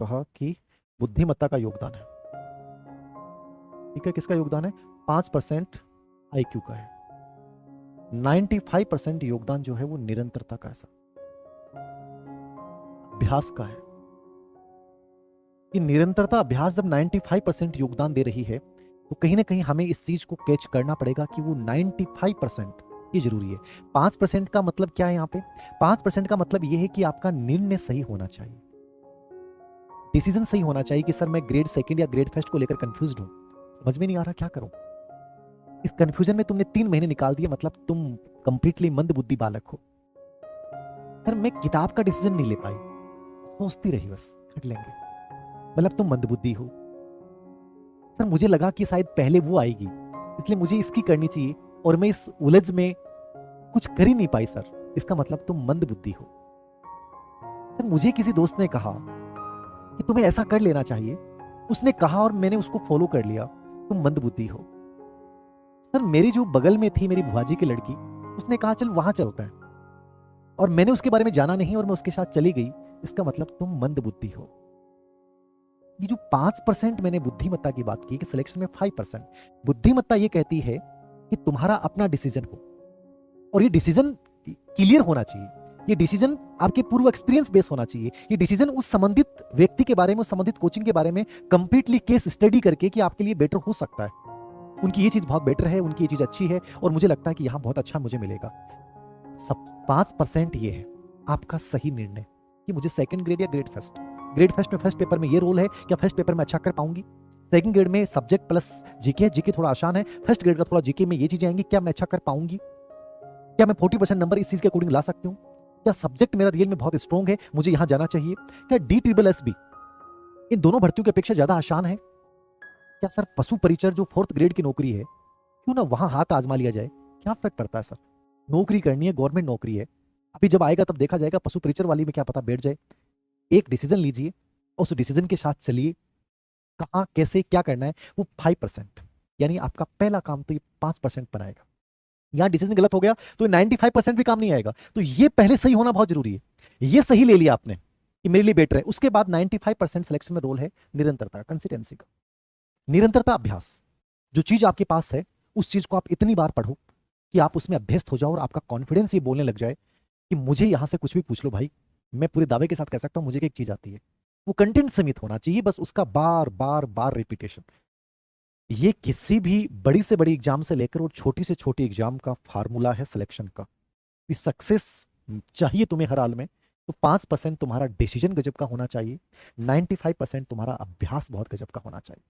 कहा कि बुद्धिमत्ता का योगदान है। ठीक है, किसका योगदान है? 5% आईक्यू का है। 95% योगदान जो है वो निरंतरता का है, अभ्यास का है। कि निरंतरता अभ्यास जब 95% योगदान दे रही है तो कहीं ना कहीं हमें इस चीज को कैच करना पड़ेगा कि वो 95% ये जरूरी है। 5% का मतलब क्या है यहाँ पे? 5% का मतलब ये है कि आपका निर्णय सही होना चाहिए, डिसीजन सही होना चाहिए कि सर मैं ग्रेड सेकंड या ग्रेड फर्स्ट को लेकर कंफ्यूज हूं, समझ में नहीं आ रहा क्या करूं। इस कंफ्यूजन में तुमने 3 महीने निकाल दिए, मतलब तुम कंप्लीटली मंद बुद्धि बालक हो। सर मैं किताब का डिसीजन नहीं ले पाई, सोचती रही बस, हट लेंगे, मतलब तुम मंदबुद्धि हो। सर मुझे लगा कि शायद पहले वो आएगी इसलिए मुझे इसकी करनी चाहिए और मैं इस उलझ में कुछ कर ही नहीं पाई सर, इसका मतलब तुम मंदबुद्धि हो। सर मुझे किसी दोस्त ने कहा कि तुम्हें ऐसा कर लेना चाहिए, उसने कहा और मैंने उसको फॉलो कर लिया, तुम मंदबुद्धि हो। सर मेरी जो बगल में थी मेरी बुआ जी की लड़की, उसने कहा चल वहां चलते हैं, और मैंने उसके बारे में जाना नहीं और मैं उसके साथ चली गई, इसका मतलब तुम मंदबुद्धि हो। ये जो 5% मैंने बुद्धिमत्ता की बात की कि सिलेक्शन में 5%, बुद्धिमत्ता ये कहती है कि तुम्हारा अपना डिसीजन हो और ये डिसीजन क्लियर होना चाहिए, ये डिसीजन आपके पूर्व एक्सपीरियंस बेस होना चाहिए, ये डिसीजन उस संबंधित व्यक्ति के बारे में, उस संबंधित कोचिंग के बारे में कंप्लीटली केस स्टडी करके कि आपके लिए बेटर हो सकता है, उनकी ये चीज बहुत बेटर है, उनकी ये चीज अच्छी है और मुझे लगता है कि यहां बहुत अच्छा मुझे मिलेगा। सब 5% ये है आपका सही निर्णय कि मुझे सेकंड ग्रेड या ग्रेड फर्स्ट, ग्रेड फर्स्ट में फर्स्ट पेपर में ये रोल है, क्या फर्स्ट पेपर में अच्छा कर पाऊंगी? सेकंड ग्रेड में सब्जेक्ट प्लस जीके, जीके थोड़ा आसान है, फर्स्ट ग्रेड का थोड़ा जीके में ये चीजें आएंगी, क्या मैं अच्छा कर पाऊंगी? क्या मैं 40% नंबर इस चीज के अकॉर्डिंग ला सकती हूँ? क्या सब्जेक्ट मेरा रियल में बहुत स्ट्रॉन्ग है, मुझे यहां जाना चाहिए? क्या DSSS इन दोनों भर्तियों की अपेक्षा ज्यादा आसान है? क्या सर पशु परिचर जो 4th ग्रेड की नौकरी है, क्यों ना वहां हाथ आजमा लिया जाए? क्या फर्क पड़ता है सर, नौकरी करनी है, गवर्नमेंट नौकरी है, अभी जब आएगा तब देखा जाएगा, पशु परिचर वाली में क्या पता बैठ जाए। एक डिसीजन लीजिए, उस डिसीजन के साथ चलिए, कहां कैसे क्या करना है, वो 5%, यानी आपका पहला काम तो ये 5% बनाएगा। यहां डिसीजन गलत हो गया तो 95% भी काम नहीं आएगा, तो ये पहले सही होना बहुत जरूरी है। ये सही ले लिया आपने कि मेरे लिए बेटर है, उसके बाद 95% सिलेक्शन में रोल है निरंतरता, कंसिस्टेंसी का। निरंतरता अभ्यास, जो चीज आपके पास है उस चीज को आप इतनी बार पढ़ो कि आप उसमें अभ्यस्त हो जाओ और आपका कॉन्फिडेंस ये बोलने लग जाए कि मुझे यहां से कुछ भी पूछ लो भाई, मैं पूरे दावे के साथ कह सकता हूं मुझे एक चीज आती है। वो कंटेंट सीमित होना चाहिए, बस उसका बार बार बार रिपीटेशन। ये किसी भी बड़ी से बड़ी एग्जाम से लेकर और छोटी से छोटी एग्जाम का फार्मूला है सिलेक्शन का। सक्सेस चाहिए तुम्हें हर हाल में, तो 5% तुम्हारा डिसीजन गजब का होना चाहिए, 95% तुम्हारा अभ्यास बहुत गजब का होना चाहिए।